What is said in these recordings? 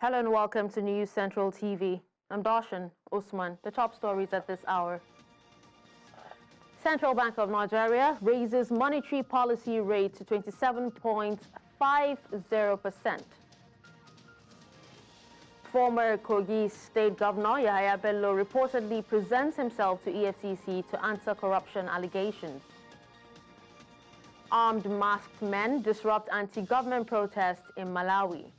Hello and welcome to News Central TV. I'm Darshan Usman. The top stories at this hour. Central Bank of Nigeria raises monetary policy rate to 27.50%. Former Kogi State Governor Yahaya Bello reportedly presents himself to EFCC to answer corruption allegations. Armed masked men disrupt anti-government protests in Malawi.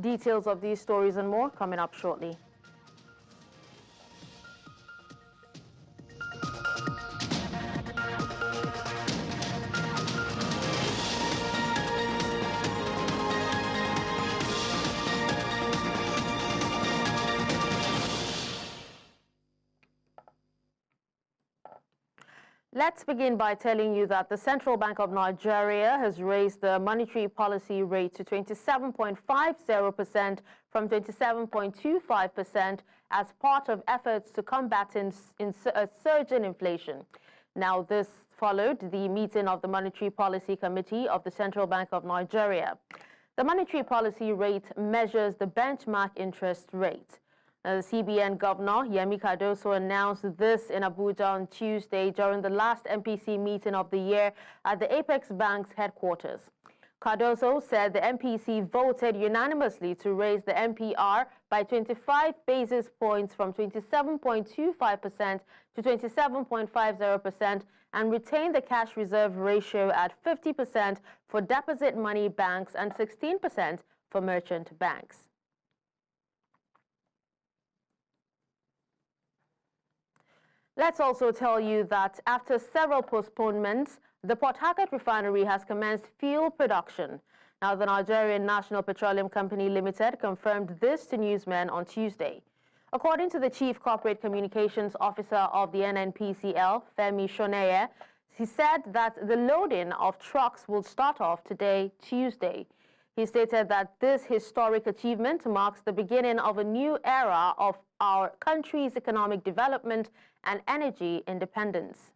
Details of these stories and more coming up shortly. Let's begin by telling you that the Central Bank of Nigeria has raised the monetary policy rate to 27.50% from 27.25% as part of efforts to combat a surge in inflation. Now, this followed the meeting of the Monetary Policy Committee of the Central Bank of Nigeria. The monetary policy rate measures the benchmark interest rate. The CBN Governor, Yemi Cardoso, announced this in Abuja on Tuesday during the last MPC meeting of the year at the Apex Bank's headquarters. Cardoso said the MPC voted unanimously to raise the MPR by 25 basis points from 27.25% to 27.50% and retain the cash reserve ratio at 50% for deposit money banks and 16% for merchant banks. Let's also tell you that after several postponements, the Port Harcourt Refinery has commenced fuel production. Now, the Nigerian National Petroleum Company Limited confirmed this to newsmen on Tuesday. According to the Chief Corporate Communications Officer of the NNPCL, Femi Shoneye, he said that the loading of trucks will start off today, Tuesday. He stated that this historic achievement marks the beginning of a new era of our country's economic development and energy independence.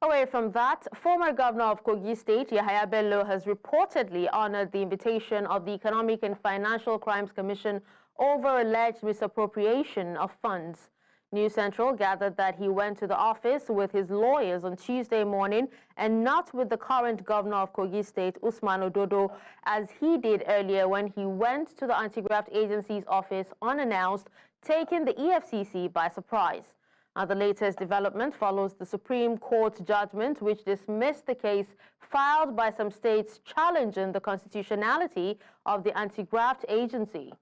Away from that, former Governor of Kogi State, Yahaya Bello, has reportedly honored the invitation of the Economic and Financial Crimes Commission over alleged misappropriation of funds. News Central gathered that he went to the office with his lawyers on Tuesday morning and not with the current governor of Kogi State, Usman Ododo, as he did earlier when he went to the anti-graft agency's office unannounced, taking the EFCC by surprise. Now, the latest development follows the Supreme Court judgment which dismissed the case filed by some states challenging the constitutionality of the anti-graft agency.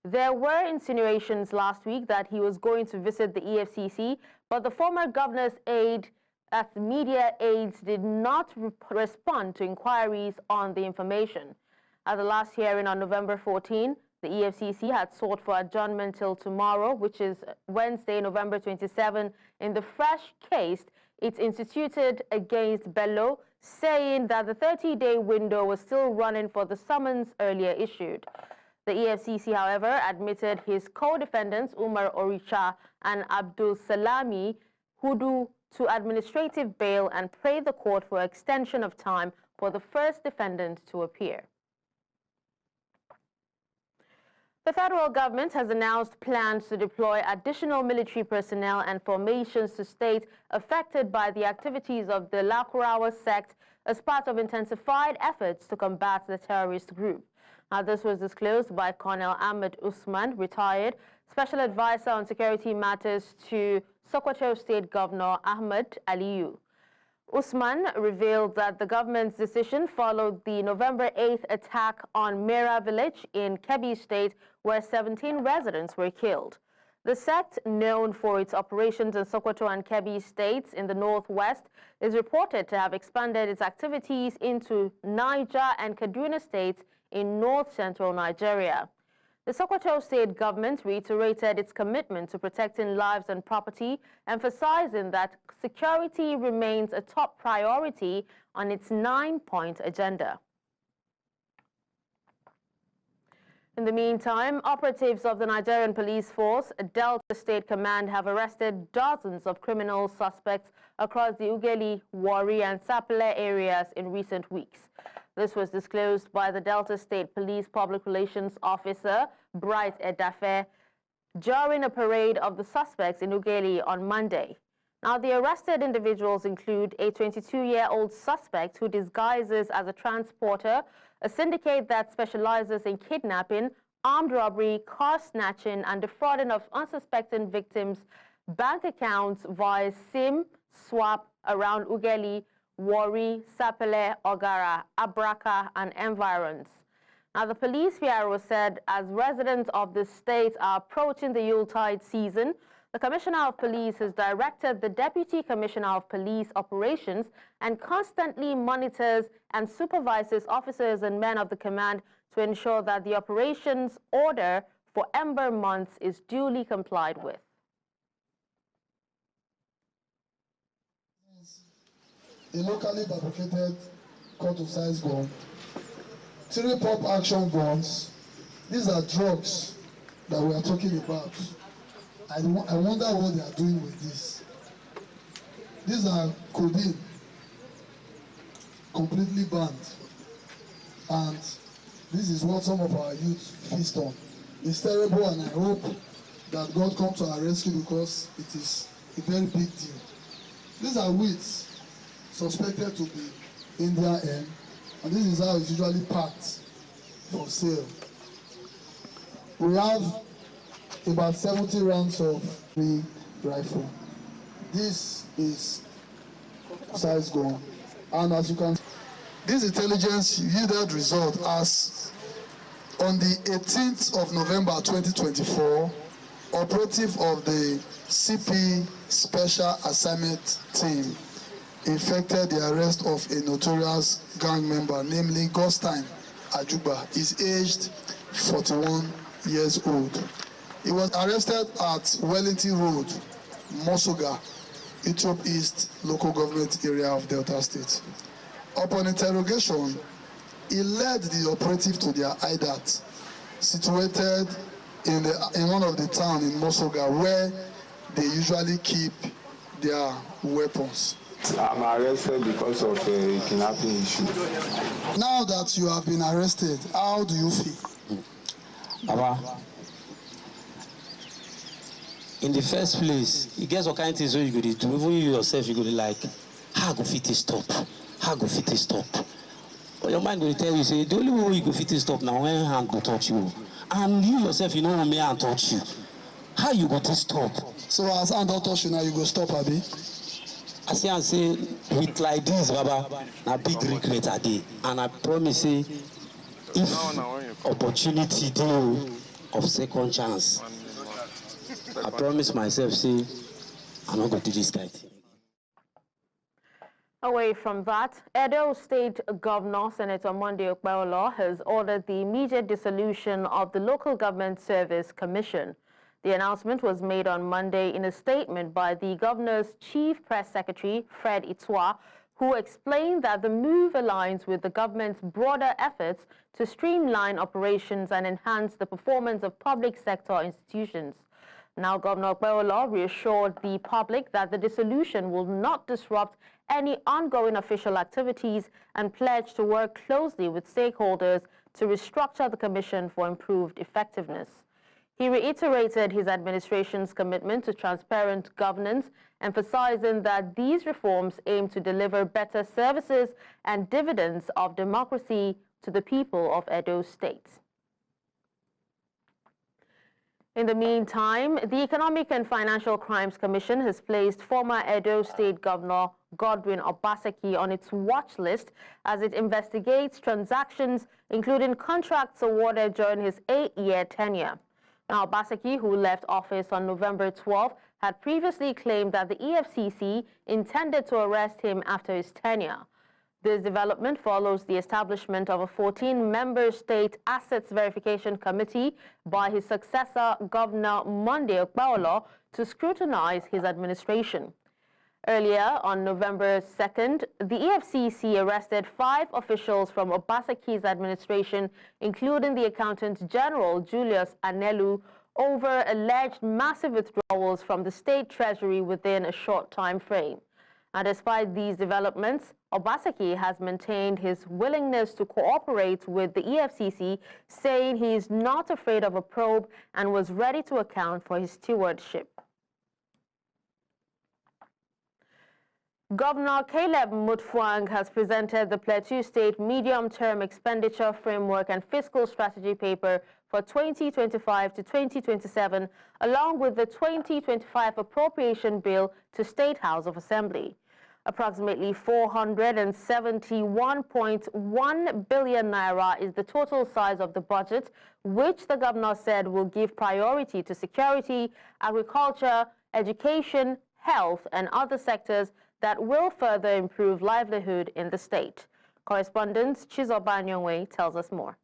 There were insinuations last week that he was going to visit the EFCC, but the former governor's aide at media aides did not respond to inquiries on the information. At the last hearing on November 14, the EFCC had sought for adjournment till tomorrow, which is Wednesday, November 27, in the fresh case it instituted against Bello, saying that the 30-day window was still running for the summons earlier issued. The EFCC, however, admitted his co-defendants, Umar Orisha and Abdul Salami Hudu, to administrative bail and prayed the court for extension of time for the first defendant to appear. The federal government has announced plans to deploy additional military personnel and formations to states affected by the activities of the Lakurawa sect as part of intensified efforts to combat the terrorist group. This was disclosed by Colonel Ahmed Usman, retired Special Advisor on Security Matters to Sokoto State Governor Ahmed Aliyu. Usman revealed that the government's decision followed the November 8th attack on Mera village in Kebbi State, where 17 residents were killed. The sect, known for its operations in Sokoto and Kebbi states in the northwest, is reported to have expanded its activities into Niger and Kaduna states in north-central Nigeria. The Sokoto state government reiterated its commitment to protecting lives and property, emphasizing that security remains a top priority on its 9-point agenda. In the meantime, operatives of the Nigerian Police Force, Delta State Command, have arrested dozens of criminal suspects across the Ughelli, Warri and Sapele areas in recent weeks. This was disclosed by the Delta State Police Public Relations Officer, Bright Edafe, during a parade of the suspects in Ughelli on Monday. Now, the arrested individuals include a 22-year-old suspect who disguises as a transporter, a syndicate that specializes in kidnapping, armed robbery, car snatching, and defrauding of unsuspecting victims' bank accounts via SIM swap around Ughelli, Warri, Sapele, Ogara, Abraka, and environs. Now, the police bureau said as residents of the state are approaching the Yuletide season, the Commissioner of Police has directed the Deputy Commissioner of Police Operations and constantly monitors and supervises officers and men of the command to ensure that the operations order for Ember months is duly complied with. A locally fabricated cut-to-size gun, 3 pop-action guns. These are drugs that we are talking about. I wonder what they are doing with this. These are codeine, completely banned. And this is what some of our youth feast on. It's terrible, and I hope that God comes to our rescue because it is a very big deal. These are wheats suspected to be Indian hen, and this is how it's usually packed for sale. We have about 70 rounds of free rifle. This is size gun, and as you can see, this intelligence yielded result as on the 18th of November 2024, operative of the CP Special Assignment Team effected the arrest of a notorious gang member, namely Gostine Ajuba. Is aged 41 years old. He was arrested at Wellington Road, Mosoga, Ethiop East local government area of Delta State. Upon interrogation, he led the operative to their hideout, situated in one of the towns in Mosoga, where they usually keep their weapons. I'm arrested because of a kidnapping issue. Now that you have been arrested, how do you feel? Baba, in the first place, you get some kind of things you go do. Even you yourself, you go like, how go fit stop? How go fit stop? But your mind will tell you, say, the only way you go fit stop now when hand go touch you. And you yourself, you know when hand touch you. How you go to stop? So as hand don't touch you now, you go stop, Abi? I say and say, with like this, Baba, a big regret a day. And I promise say, if opportunity do of second chance, I promise myself, say, I'm not going to do this kind of thing. Away from that, Edo State Governor Senator Monday Okpeolo has ordered the immediate dissolution of the Local Government Service Commission. The announcement was made on Monday in a statement by the governor's chief press secretary, Fred Itwa, who explained that the move aligns with the government's broader efforts to streamline operations and enhance the performance of public sector institutions. Now, Governor Okpeolo reassured the public that the dissolution will not disrupt any ongoing official activities and pledged to work closely with stakeholders to restructure the commission for improved effectiveness. He reiterated his administration's commitment to transparent governance, emphasizing that these reforms aim to deliver better services and dividends of democracy to the people of Edo State. In the meantime, the Economic and Financial Crimes Commission has placed former Edo State Governor Godwin Obaseki on its watch list as it investigates transactions, including contracts awarded during his 8-year tenure. Now, Obaseki, who left office on November 12, had previously claimed that the EFCC intended to arrest him after his tenure. This development follows the establishment of a 14-member state assets verification committee by his successor, Governor Monday Okpeolo, to scrutinize his administration. Earlier, on November 2nd, the EFCC arrested 5 officials from Obasaki's administration, including the Accountant General, Julius Anelu, over alleged massive withdrawals from the state treasury within a short time frame. And despite these developments, Obasaki has maintained his willingness to cooperate with the EFCC, saying he is not afraid of a probe and was ready to account for his stewardship. Governor Caleb Mutfwang has presented the Plateau State Medium-Term Expenditure Framework and Fiscal Strategy Paper for 2025 to 2027, along with the 2025 Appropriation Bill to State House of Assembly. Approximately 471.1 billion naira is the total size of the budget, which the governor said will give priority to security, agriculture, education, health, and other sectors that will further improve livelihood in the state. Correspondent Chizoba Nyongwe tells us more.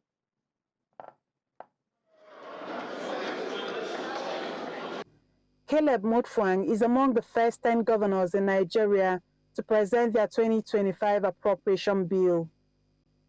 Caleb Mutfwang is among the first 10 governors in Nigeria to present their 2025 appropriation bill.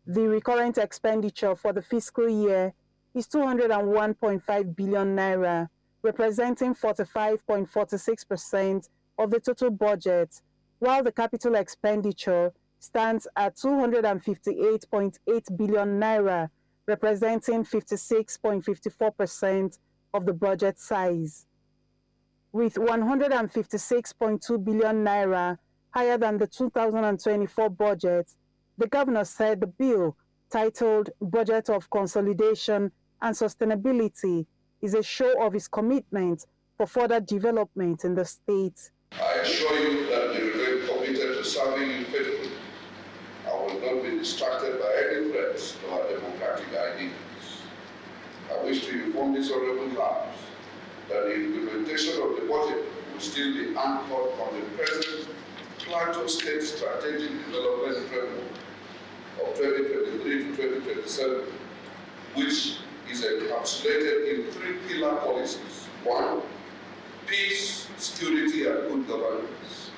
The recurrent expenditure for the fiscal year is 201.5 billion naira, representing 45.46% of the total budget, while the capital expenditure stands at 258.8 billion naira, representing 56.54% of the budget size. With 156.2 billion naira higher than the 2024 budget, the governor said the bill, titled Budget of Consolidation and Sustainability, is a show of his commitment for further development in the state. I assure you that we remain committed to serving you faithfully. I will not be distracted by any threats to our democratic ideals. I wish to inform this honorable House that the implementation of the budget will still be anchored on the present Plateau State Strategic Development Framework of 2023 to 2027, which is encapsulated in 3 pillar policies. 1, peace, security, and good governance.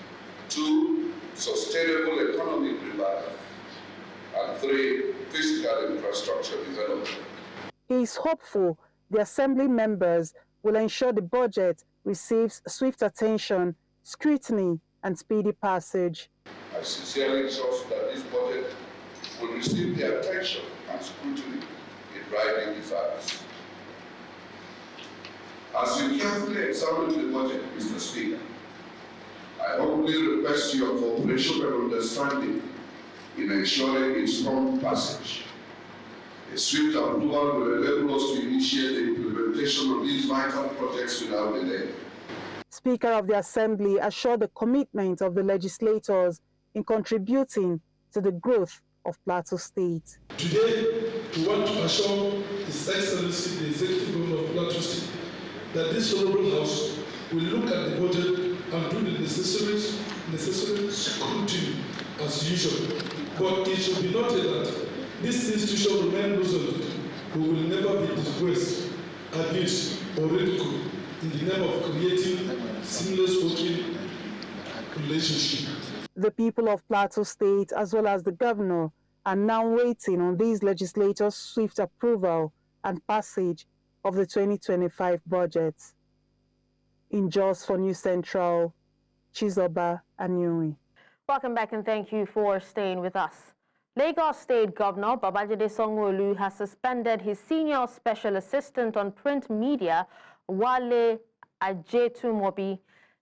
2, sustainable economic revival. And 3, physical infrastructure development. He is hopeful the Assembly members will ensure the budget receives swift attention, scrutiny, and speedy passage. I sincerely trust that this budget will receive the attention and scrutiny it rightly deserves. As you carefully examine the budget, Mr. Speaker, I humbly request your cooperation and understanding in ensuring its prompt passage. A swift approval will enable us to initiate the implementation of these vital projects without delay. Speaker of the Assembly assured the commitment of the legislators in contributing to the growth of Plateau State. Today, we want to assure His Excellency, the Executive Governor of Plateau State, that this honorable House will look at the budget and do the necessary scrutiny as usual. But it should be noted that this institution remains resolute. We will never be disgraced, abused, or ridiculed in the name of creating seamless working relationship. The people of Plateau State, as well as the governor, are now waiting on these legislators' swift approval and passage of the 2025 budget. In Jos for News Central, Chizoba Anyui. Welcome back and thank you for staying with us. Lagos State Governor Babajide Sanwo-Olu has suspended his senior special assistant on print media, Wale Ajetumobi.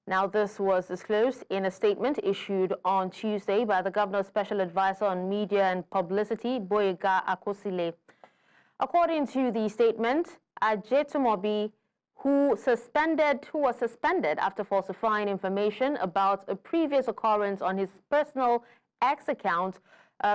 Now, this was disclosed in a statement issued on Tuesday by the governor's special advisor on media and publicity, Boyega Akosile. According to the statement, Ajetumobi, who was suspended after falsifying information about a previous occurrence on his personal X account,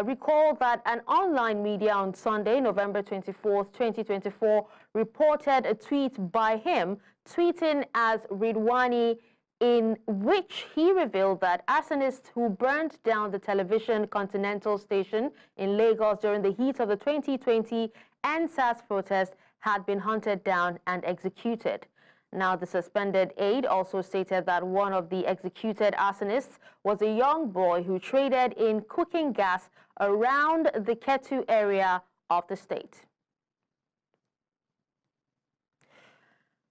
recalled that an online media on Sunday, November 24th, 2024, reported a tweet by him, tweeting as Ridwani, in which he revealed that arsonists who burned down the television Continental station in Lagos during the heat of the 2020 NSAS protest had been hunted down and executed. Now, the suspended aide also stated that one of the executed arsonists was a young boy who traded in cooking gas around the Ketu area of the state.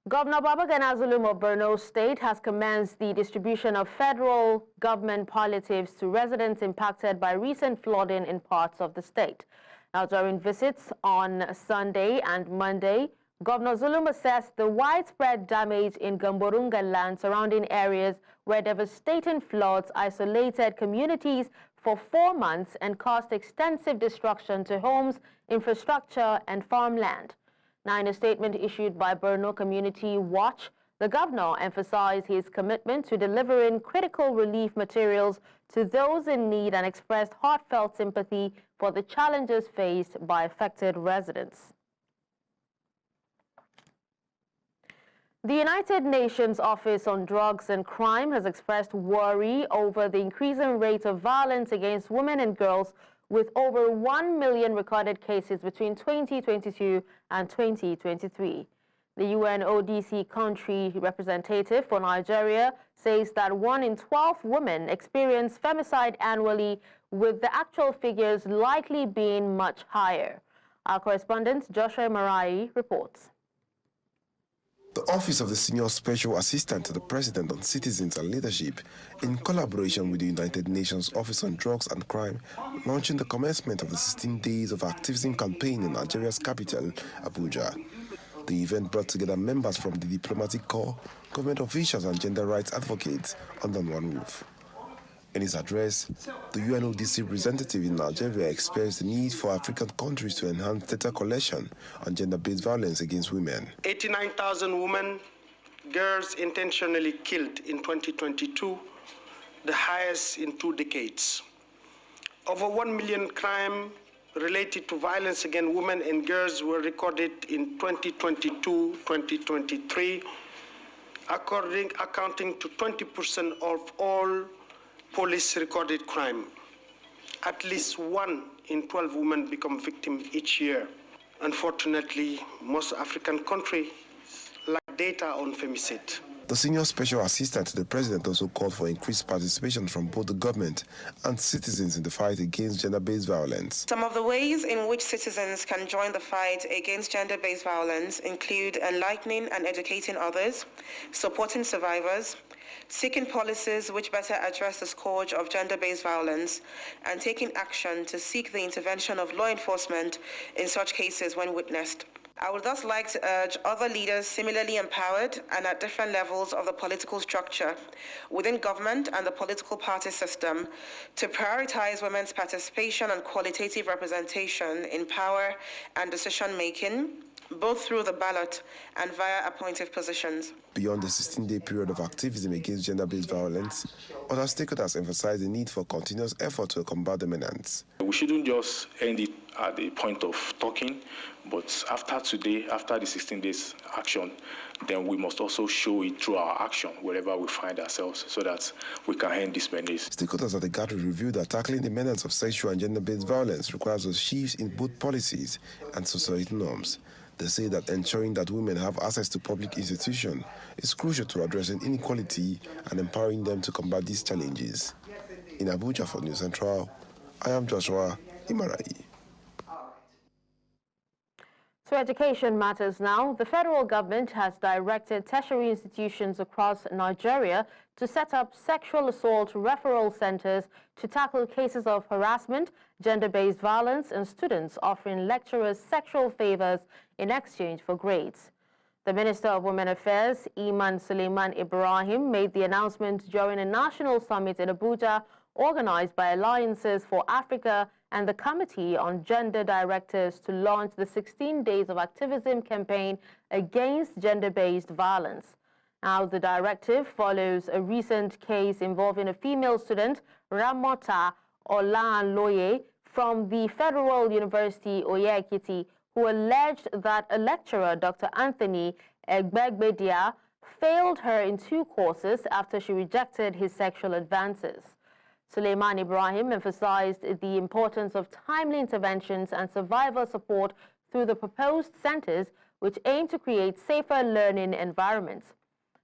Governor Babagana Zulum of Borno State has commenced the distribution of federal government palliatives to residents impacted by recent flooding in parts of the state. Now, during visits on Sunday and Monday, Governor Zulum assessed the widespread damage in Gamborunga land surrounding areas where devastating floods isolated communities for 4 months and caused extensive destruction to homes, infrastructure, and farmland. Now, in a statement issued by Borno Community Watch, the governor emphasized his commitment to delivering critical relief materials to those in need and expressed heartfelt sympathy for the challenges faced by affected residents. The United Nations Office on Drugs and Crime has expressed worry over the increasing rate of violence against women and girls, with over 1 million recorded cases between 2022 and 2023. The UNODC country representative for Nigeria says that 1 in 12 women experience femicide annually, with the actual figures likely being much higher. Our correspondent Joshua Marai reports. The Office of the Senior Special Assistant to the President on Citizens and Leadership, in collaboration with the United Nations Office on Drugs and Crime, launching the commencement of the 16 Days of Activism campaign in Nigeria's capital, Abuja. The event brought together members from the diplomatic corps, government officials and gender rights advocates under one roof. In his address, the UNODC representative in Nigeria expressed the need for African countries to enhance data collection on gender-based violence against women. 89,000 women, girls intentionally killed in 2022, the highest in 2 decades. Over 1 million crimes related to violence against women and girls were recorded in 2022-2023, accounting to 20% of all police recorded crime. At least 1 in 12 women become victims each year. Unfortunately, most African countries lack data on femicide. The Senior Special Assistant to the President also called for increased participation from both the government and citizens in the fight against gender-based violence. Some of the ways in which citizens can join the fight against gender-based violence include enlightening and educating others, supporting survivors, seeking policies which better address the scourge of gender-based violence, and taking action to seek the intervention of law enforcement in such cases when witnessed. I would thus like to urge other leaders similarly empowered and at different levels of the political structure within government and the political party system to prioritize women's participation and qualitative representation in power and decision-making, both through the ballot and via appointed positions. Beyond the 16-day period of activism against gender-based violence, other stakeholders emphasize the need for continuous effort to combat the menace. We shouldn't just end it at the point of talking, but after today, after the 16 days action, then we must also show it through our action wherever we find ourselves so that we can end this menace. Stakeholders at the gathering reviewed that tackling the menace of sexual and gender-based violence requires a shift in both policies and society norms. They say that ensuring that women have access to public institutions is crucial to addressing inequality and empowering them to combat these challenges. In Abuja for News Central, I am Joshua Imarai. To education matters now, the federal government has directed tertiary institutions across Nigeria to set up sexual assault referral centers to tackle cases of harassment, gender-based violence, and students offering lecturers sexual favors in exchange for grades. The Minister of Women Affairs, Iman Suleiman Ibrahim, made the announcement during a national summit in Abuja organized by Alliances for Africa and the Committee on Gender Directors to launch the 16 Days of Activism campaign against gender-based violence. Now, the directive follows a recent case involving a female student, Ramota Olanloye, from the Federal University Oye-Ekiti, who alleged that a lecturer, Dr. Anthony Egbegbedia, failed her in 2 courses after she rejected his sexual advances. Suleiman Ibrahim emphasized the importance of timely interventions and survivor support through the proposed centers, which aim to create safer learning environments.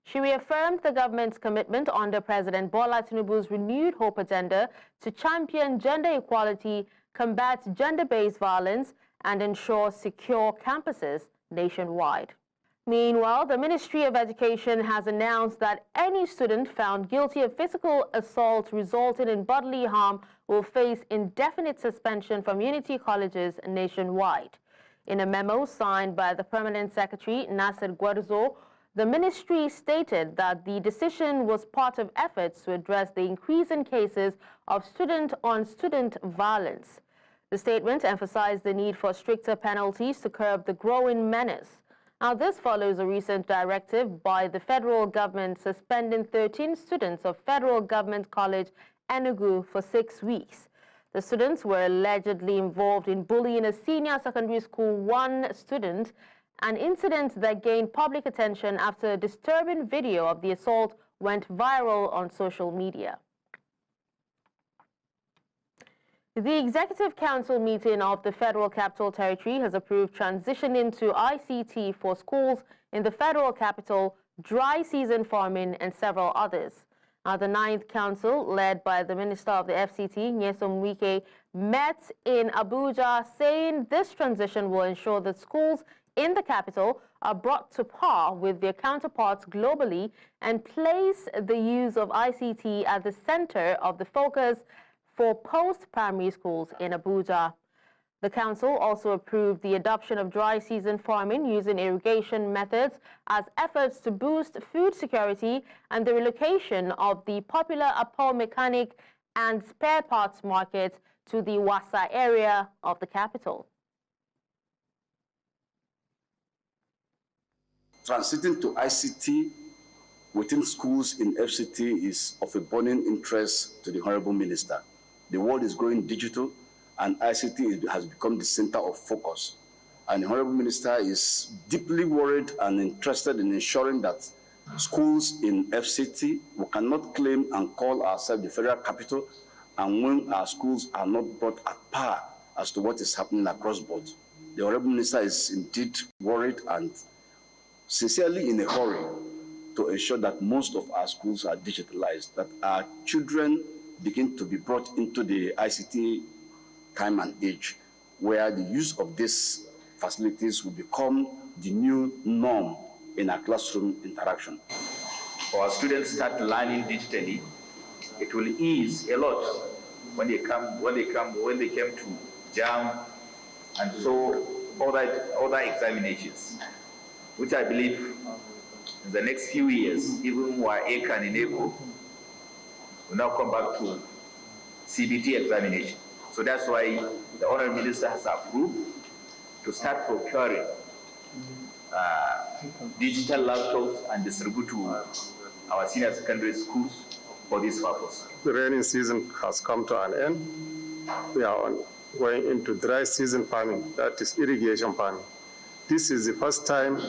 She reaffirmed the government's commitment under President Bola Tinubu's renewed hope agenda to champion gender equality, combat gender-based violence, and ensure secure campuses nationwide. Meanwhile, the Ministry of Education has announced that any student found guilty of physical assault resulting in bodily harm will face indefinite suspension from unity colleges nationwide. In a memo signed by the Permanent Secretary, Nasir Gwarzo, the ministry stated that the decision was part of efforts to address the increase in cases of student-on-student violence. The statement emphasized the need for stricter penalties to curb the growing menace. Now, this follows a recent directive by the federal government suspending 13 students of Federal Government College, Enugu, for 6 weeks. The students were allegedly involved in bullying a senior secondary school 1 student, an incident that gained public attention after a disturbing video of the assault went viral on social media. The Executive Council meeting of the Federal Capital Territory has approved transitioning to ICT for schools in the Federal Capital, dry season farming, and several others. Now, the 9th Council, led by the Minister of the FCT, Nyesom Wike, met in Abuja, saying this transition will ensure that schools in the capital are brought to par with their counterparts globally and place the use of ICT at the center of the focus for post-primary schools in Abuja. The council also approved the adoption of dry season farming using irrigation methods as efforts to boost food security and the relocation of the popular Apo mechanic and spare parts market to the Wasa area of the capital. Transiting to ICT within schools in FCT is of a burning interest to the Honorable Minister. The world is going digital, and ICT has become the center of focus. And the Honorable Minister is deeply worried and interested in ensuring that schools in FCT, we cannot claim and call ourselves the federal capital, and when our schools are not brought at par as to what is happening across board. The Honorable Minister is indeed worried and sincerely in a hurry to ensure that most of our schools are digitalized, that our children begin to be brought into the ICT time and age, where the use of these facilities will become the new norm in our classroom interaction. For our students start learning digitally, it will ease a lot when they came to JAM and so other examinations, which I believe in the next few years, even WAEC and INECO will now come back to CBT examination. So that's why the Honorable Minister has approved to start procuring digital laptops and distribute to our senior secondary schools for this purpose. The rainy season has come to an end. We are going into dry season farming, that is irrigation farming. This is the first time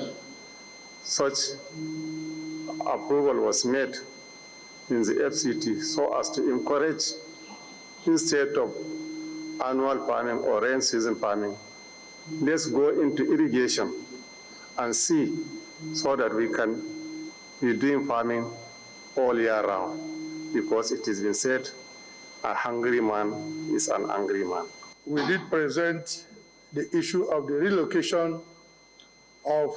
such approval was made in the FCT so as to encourage, instead of annual farming or rain season farming, let's go into irrigation and see so that we can be doing farming all year round, because it has been said, a hungry man is an angry man. We did present the issue of the relocation of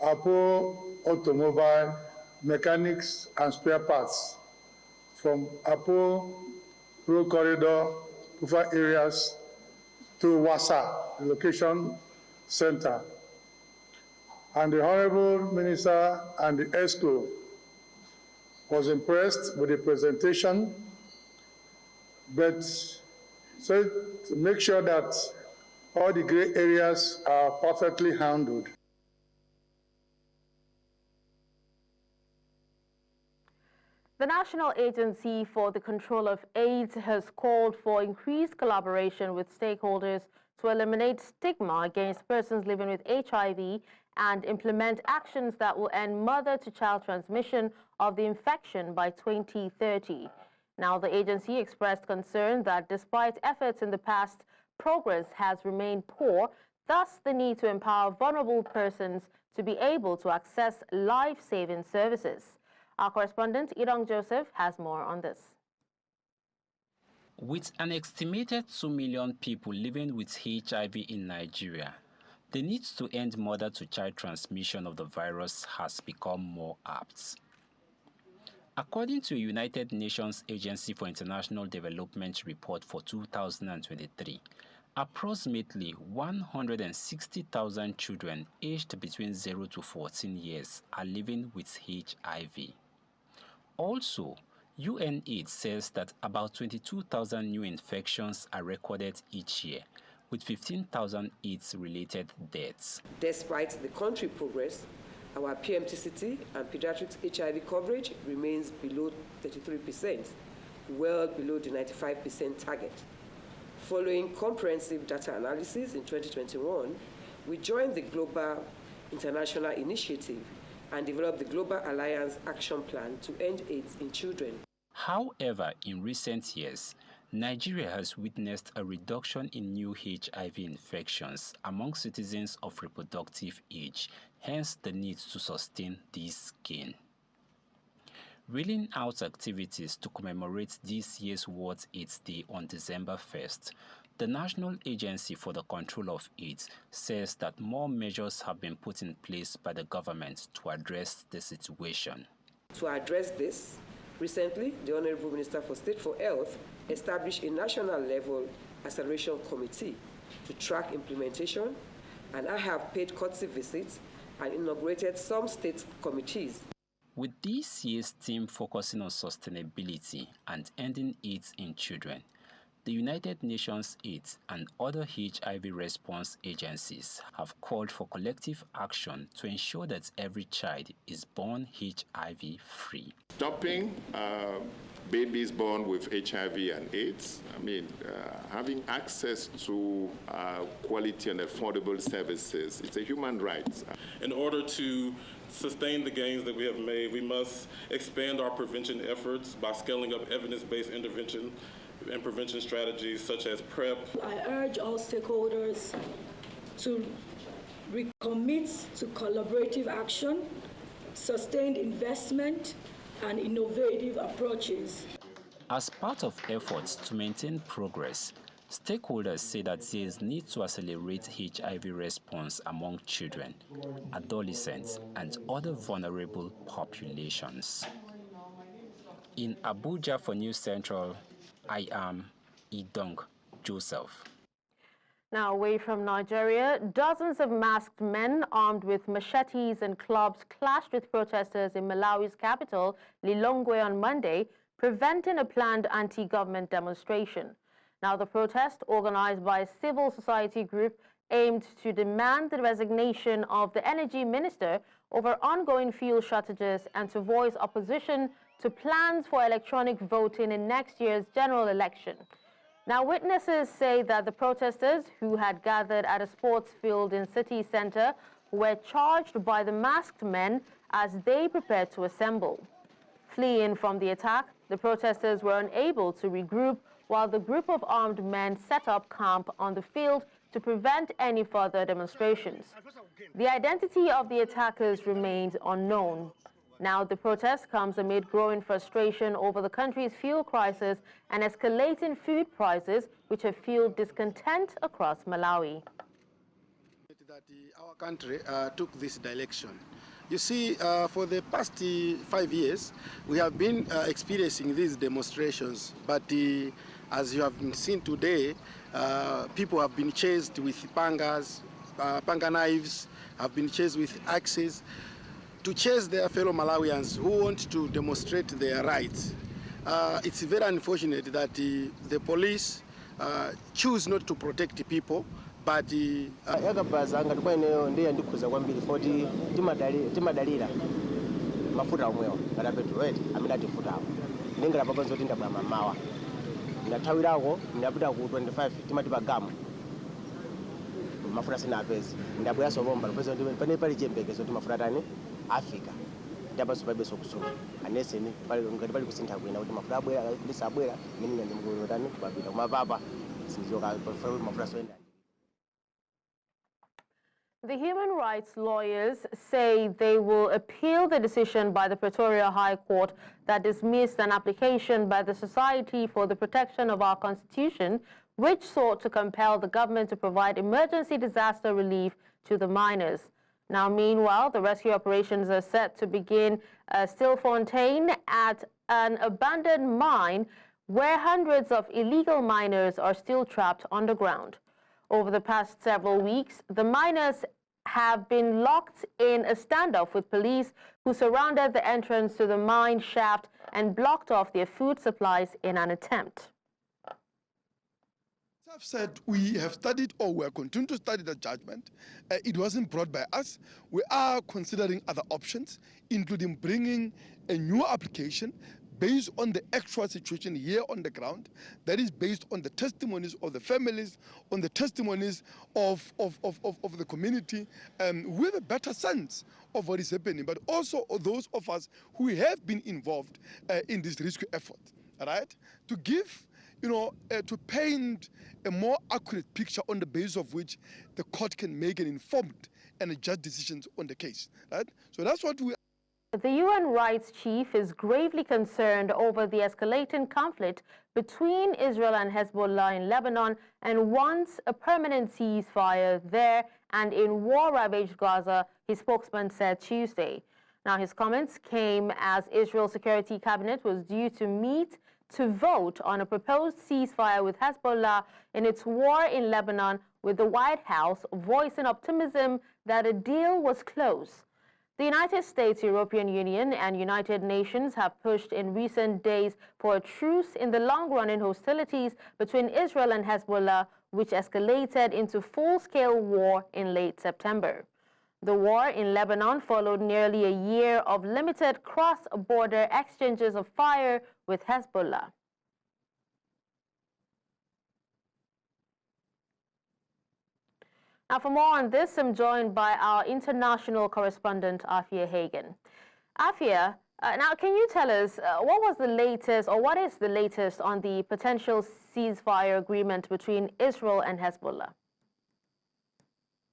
Apo automobile mechanics and spare parts from Apo road corridor buffer areas to Wasa, the location center. And the Honorable Minister and the ESCO was impressed with the presentation, but said to make sure that all the gray areas are perfectly handled. The National Agency for the Control of AIDS has called for increased collaboration with stakeholders to eliminate stigma against persons living with HIV and implement actions that will end mother-to-child transmission of the infection by 2030. Now, the agency expressed concern that despite efforts in the past, progress has remained poor thus the need to empower vulnerable persons to be able to access life-saving services. Our correspondent, Idong Joseph, has more on this. With an estimated 2 million people living with HIV in Nigeria, the need to end mother-to-child transmission of the virus has become more apt. According to a United Nations Agency for International Development report for 2023, approximately 160,000 children aged between 0 to 14 years are living with HIV. Also, UNAIDS says that about 22,000 new infections are recorded each year, with 15,000 AIDS-related deaths. Despite the country progress, our PMTCT and pediatrics HIV coverage remains below 33%, well below the 95% target. Following comprehensive data analysis in 2021, we joined the Global International Initiative and developed the Global Alliance Action Plan to end AIDS in children. However, in recent years, Nigeria has witnessed a reduction in new HIV infections among citizens of reproductive age, hence the need to sustain this gain. Reeling out activities to commemorate this year's World AIDS Day on December 1st, the National Agency for the Control of AIDS says that more measures have been put in place by the government to address the situation. To address this, recently, the Honorable Minister for State for Health established a national level acceleration committee to track implementation, and I have paid courtesy visits and inaugurated some state committees. With this year's theme focusing on sustainability and ending AIDS in children, the United Nations AIDS and other HIV response agencies have called for collective action to ensure that every child is born HIV-free. Stopping babies born with HIV and AIDS, having access to quality and affordable services, it's a human right. In order to sustain the gains that we have made, we must expand our prevention efforts by scaling up evidence-based intervention and prevention strategies such as PrEP. I urge all stakeholders to recommit to collaborative action, sustained investment, and innovative approaches. As part of efforts to maintain progress, stakeholders say that there is need to accelerate HIV response among children, adolescents, and other vulnerable populations. In Abuja for News Central, I am Idong Joseph. Now, away from Nigeria, dozens of masked men armed with machetes and clubs clashed with protesters in Malawi's capital, Lilongwe, on Monday, preventing a planned anti-government demonstration. Now, the protest, organized by a civil society group, aimed to demand the resignation of the energy minister over ongoing fuel shortages and to voice opposition to plans for electronic voting in next year's general election. Now, witnesses say that the protesters, who had gathered at a sports field in city center, were charged by the masked men as they prepared to assemble. Fleeing from the attack, the protesters were unable to regroup while the group of armed men set up camp on the field to prevent any further demonstrations. The identity of the attackers remains unknown. Now, the protest comes amid growing frustration over the country's fuel crisis and escalating food prices, which have fueled discontent across Malawi. Our country took this direction. You see, for the past 5 years, we have been experiencing these demonstrations, but as you have seen today, people have been chased with pangas, panga knives, have been chased with axes, to chase their fellow Malawians who want to demonstrate their rights. It's very unfortunate that the police choose not to protect the people, but yakabaza ngati kwaeneyo ndiye ndikhuza kwambiri foti timadalira mafuta omwewa ngati petroleti amene atifutawo ndingala papa zoti ndabwera mamawa ndathawirako ndapita ku 25 timati pagamu mafuta sinapezi ndabweranso lomba lopeza pane pali chiyembekezo kuti mafuta tani afika ndapanso palibenso kusunga aneseni ngati pali kusintha kwina kuti mafuta abwera lisabwera mene ndimukutani papita kumapapa sindizoka mafuta soyenda. The human rights lawyers say they will appeal the decision by the Pretoria High Court that dismissed an application by the Society for the Protection of Our Constitution, which sought to compel the government to provide emergency disaster relief to the miners. Now, meanwhile, the rescue operations are set to begin Stilfontein at an abandoned mine where hundreds of illegal miners are still trapped underground. Over the past several weeks, the miners have been locked in a standoff with police who surrounded the entrance to the mine shaft and blocked off their food supplies in an attempt. I've said we have studied, or we are continuing to study the judgment. It wasn't brought by us. We are considering other options, including bringing a new application based on the actual situation here on the ground, that is based on the testimonies of the families, on the testimonies of the community, with a better sense of what is happening, but also those of us who have been involved in this rescue effort, right? To give, to paint a more accurate picture on the basis of which the court can make an informed and a just decisions on the case, right? So that's what we. The UN rights chief is gravely concerned over the escalating conflict between Israel and Hezbollah in Lebanon and wants a permanent ceasefire there and in war-ravaged Gaza, his spokesman said Tuesday. Now, his comments came as Israel's Security Cabinet was due to meet to vote on a proposed ceasefire with Hezbollah in its war in Lebanon, with the White House voicing optimism that a deal was close. The United States, European Union, and United Nations have pushed in recent days for a truce in the long-running hostilities between Israel and Hezbollah, which escalated into full-scale war in late September. The war in Lebanon followed nearly a year of limited cross-border exchanges of fire with Hezbollah. Now, for more on this, I'm joined by our international correspondent, Afia Hagen. Afia, now can you tell us what was the latest, or what is the latest on the potential ceasefire agreement between Israel and Hezbollah?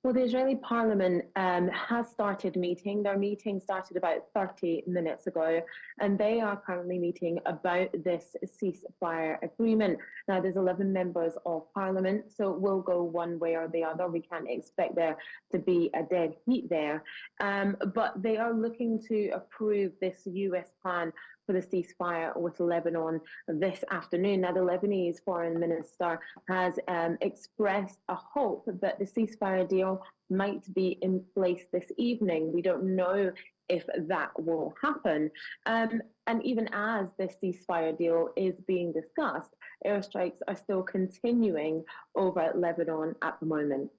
Well, the Israeli parliament has started meeting. Their meeting started about 30 minutes ago, and they are currently meeting about this ceasefire agreement. Now, there's 11 members of parliament, so it will go one way or the other. We can't expect there to be a dead heat there. But they are looking to approve this US plan for the ceasefire with Lebanon this afternoon. Now, the Lebanese foreign minister has expressed a hope that the ceasefire deal might be in place this evening. We don't know if that will happen. And even as this ceasefire deal is being discussed, airstrikes are still continuing over Lebanon at the moment.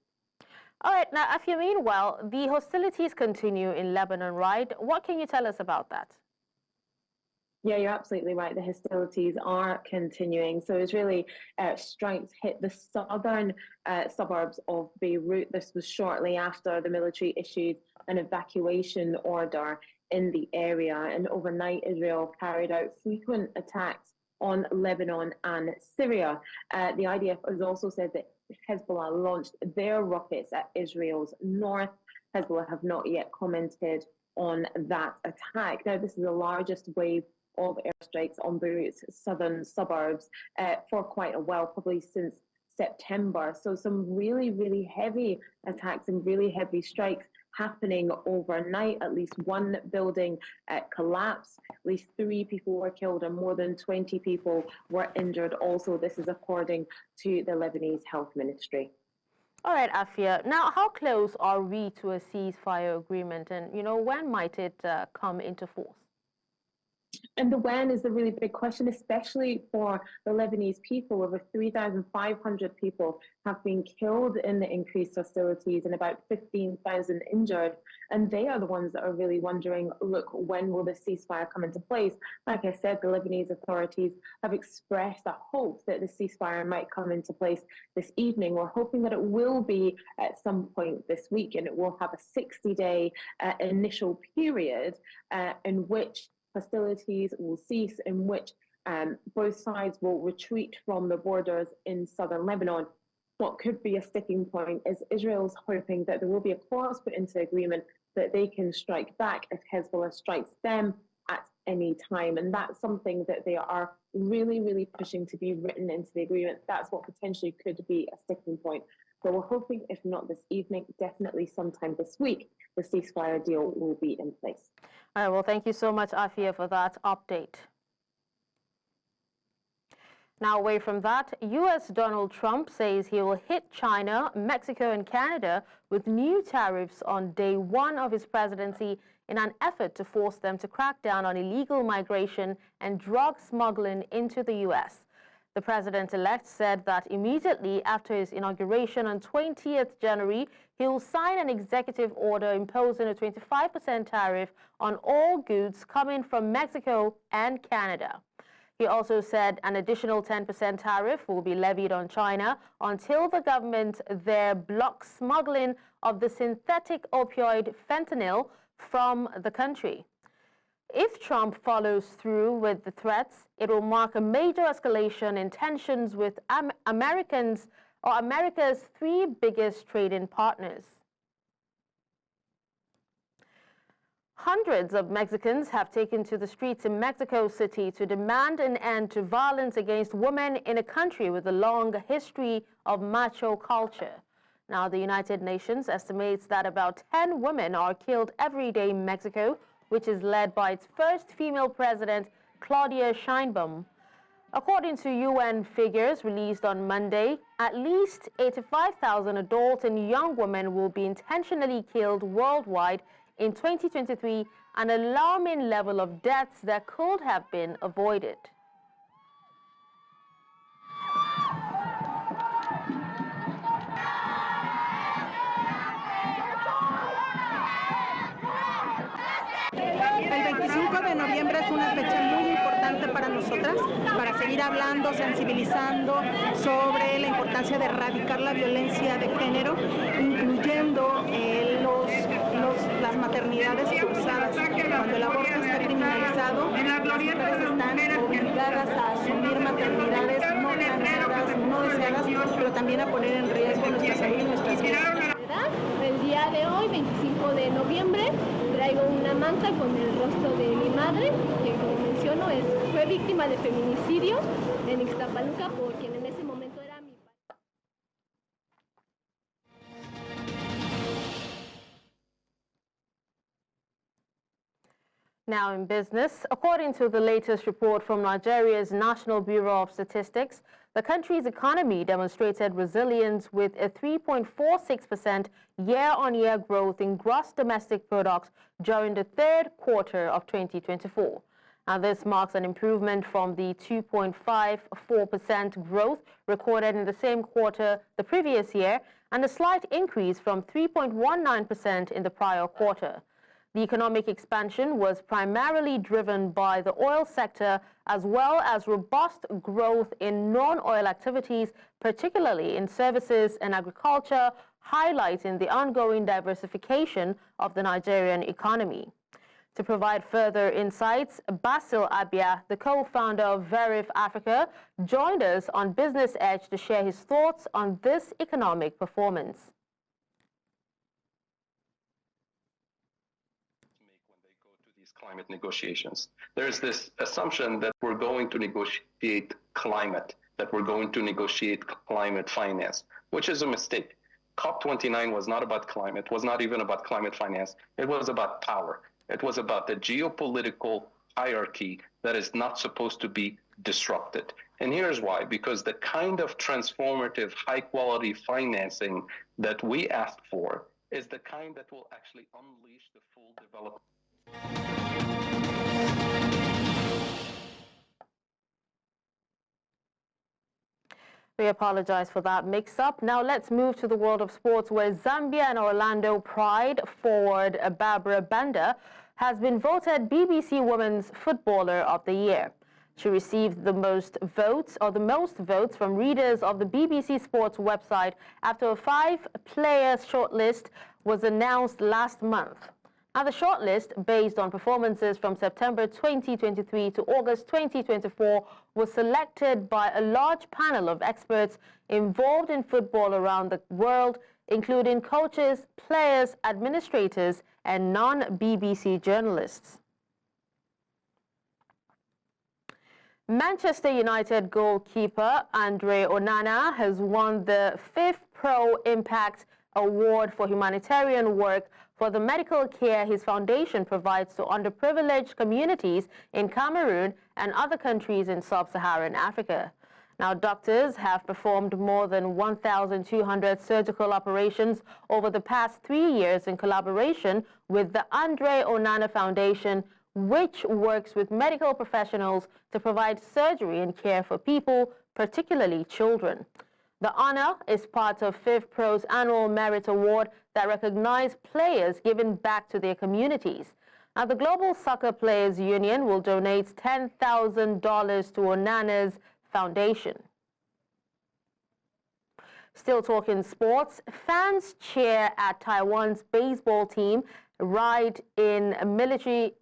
All right, now, Afia, meanwhile, the hostilities continue in Lebanon, right? What can you tell us about that? Yeah, you're absolutely right. The hostilities are continuing. So Israeli strikes hit the southern suburbs of Beirut. This was shortly after the military issued an evacuation order in the area. And overnight, Israel carried out frequent attacks on Lebanon and Syria. The IDF has also said that Hezbollah launched their rockets at Israel's north. Hezbollah have not yet commented on that attack. Now, this is the largest wave of airstrikes on Beirut's southern suburbs for quite a while, probably since September. So some really, really heavy attacks and really heavy strikes happening overnight. At least one building collapsed. At least 3 people were killed and more than 20 people were injured. Also, this is according to the Lebanese Health Ministry. All right, Afia. Now, how close are we to a ceasefire agreement? And, when might it come into force? And the when is the really big question, especially for the Lebanese people. Over 3,500 people have been killed in the increased hostilities and about 15,000 injured. And they are the ones that are really wondering, look, when will the ceasefire come into place? Like I said, the Lebanese authorities have expressed a hope that the ceasefire might come into place this evening. We're hoping that it will be at some point this week, and it will have a 60-day initial period in which hostilities will cease, in which both sides will retreat from the borders in southern Lebanon. what could be a sticking point is Israel's hoping that there will be a clause put into agreement that they can strike back if Hezbollah strikes them at any time. And that's something that they are really, really pushing to be written into the agreement. That's what potentially could be a sticking point. So we're hoping, if not this evening, definitely sometime this week, the ceasefire deal will be in place. All right, well, thank you so much, Afia, for that update. Now, away from that, U.S. Donald Trump says he will hit China, Mexico, and Canada with new tariffs on day one of his presidency in an effort to force them to crack down on illegal migration and drug smuggling into the U.S. The president-elect said that immediately after his inauguration on 20th January, he will sign an executive order imposing a 25% tariff on all goods coming from Mexico and Canada. He also said an additional 10% tariff will be levied on China until the government there blocks smuggling of the synthetic opioid fentanyl from the country. If Trump follows through with the threats, it will mark a major escalation in tensions with America's three biggest trading partners. Hundreds of Mexicans have taken to the streets in Mexico City to demand an end to violence against women in a country with a long history of macho culture. Now, the United Nations estimates that about 10 women are killed every day in Mexico, which is led by its first female president, Claudia Sheinbaum. According to UN figures released on Monday, at least 85,000 adult and young women will be intentionally killed worldwide in 2023, an alarming level of deaths that could have been avoided. El 25 de noviembre es una fecha muy importante para nosotras, para seguir hablando, sensibilizando sobre la importancia de erradicar la violencia de género, incluyendo las maternidades forzadas. Cuando el aborto está criminalizado, las mujeres están obligadas a asumir maternidades no planeadas, no deseadas, pero también a poner en riesgo nuestra salud y nuestras vidas. El día de hoy, 25 de noviembre, traigo una manta con el rostro de mi madre, que como menciono fue víctima de feminicidio en Ixtapaluca por quien en ese momento era mi padre. Now in business, according to the latest report from Nigeria's National Bureau of Statistics, the country's economy demonstrated resilience with a 3.46% year-on-year growth in gross domestic product during the third quarter of 2024. Now, this marks an improvement from the 2.54% growth recorded in the same quarter the previous year and a slight increase from 3.19% in the prior quarter. The economic expansion was primarily driven by the oil sector as well as robust growth in non-oil activities, particularly in services and agriculture, highlighting the ongoing diversification of the Nigerian economy. To provide further insights, Basil Abia, the co-founder of Verif Africa, joined us on Business Edge to share his thoughts on this economic performance. Climate negotiations. There's this assumption that we're going to negotiate climate, that we're going to negotiate climate finance, which is a mistake. COP29 was not about climate, was not even about climate finance. It was about power. It was about the geopolitical hierarchy that is not supposed to be disrupted. And here's why, because the kind of transformative, high-quality financing that we asked for is the kind that will actually unleash the full development. We apologize for that mix-up. Now let's move to the world of sports, where Zambia and Orlando Pride forward Barbara Banda has been voted BBC Women's Footballer of the Year. She received the most votes from readers of the BBC Sports website after a 5-player shortlist was announced last month. And the shortlist, based on performances from September 2023 to August 2024, was selected by a large panel of experts involved in football around the world, including coaches, players, administrators, and non-BBC journalists. Manchester United goalkeeper Andre Onana has won the 5th Pro Impact Award for humanitarian work for the medical care his foundation provides to underprivileged communities in Cameroon and other countries in sub-Saharan Africa. Now, doctors have performed more than 1,200 surgical operations over the past 3 years in collaboration with the Andre Onana Foundation, which works with medical professionals to provide surgery and care for people, particularly children. The honor is part of 5th Pro's annual Merit Award that recognizes players giving back to their communities. Now, the Global Soccer Players Union will donate $10,000 to Onana's foundation. Still talking sports, fans cheer at Taiwan's baseball team ride in military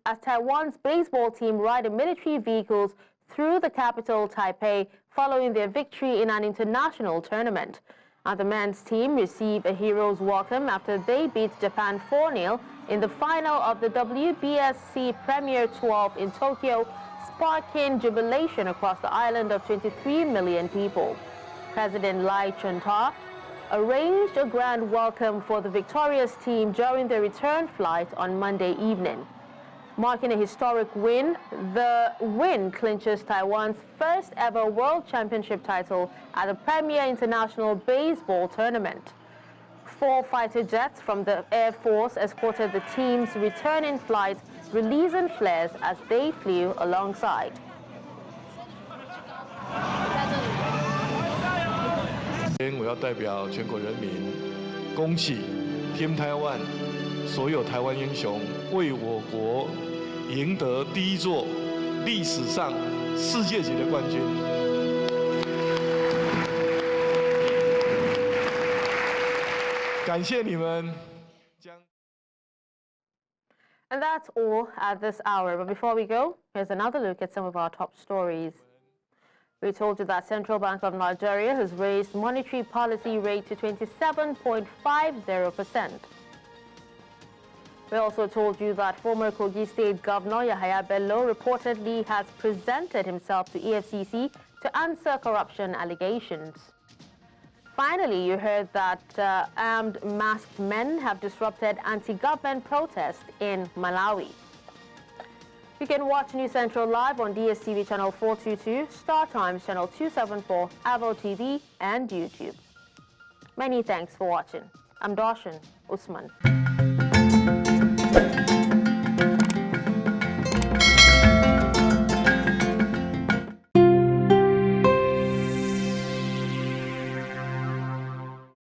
vehicles through the capital, Taipei, following their victory in an international tournament. And the men's team received a hero's welcome after they beat Japan 4-0 in the final of the WBSC Premier 12 in Tokyo, sparking jubilation across the island of 23 million people. President Lai Chun-ta arranged a grand welcome for the victorious team during their return flight on Monday evening. Marking a historic win, the win clinches Taiwan's first ever World Championship title at the Premier International Baseball Tournament. 4 fighter jets from the Air Force escorted the team's returning flight, releasing flares as they flew alongside. 我要代表全国人民恭喜 Team Taiwan 所有台湾英雄为我国赢得第1座历史上世界级的冠军。感谢你们。 And that's all at this hour. But before we go, here's another look at some of our top stories. We told you that Central Bank of Nigeria has raised monetary policy rate to 27.50%. We also told you that former Kogi State Governor Yahaya Bello reportedly has presented himself to EFCC to answer corruption allegations. Finally, you heard that armed masked men have disrupted anti-government protests in Malawi. You can watch News Central live on DSTV channel 422, Star Times channel 274, Avo TV, and YouTube. Many thanks for watching. I'm Darshan Usman.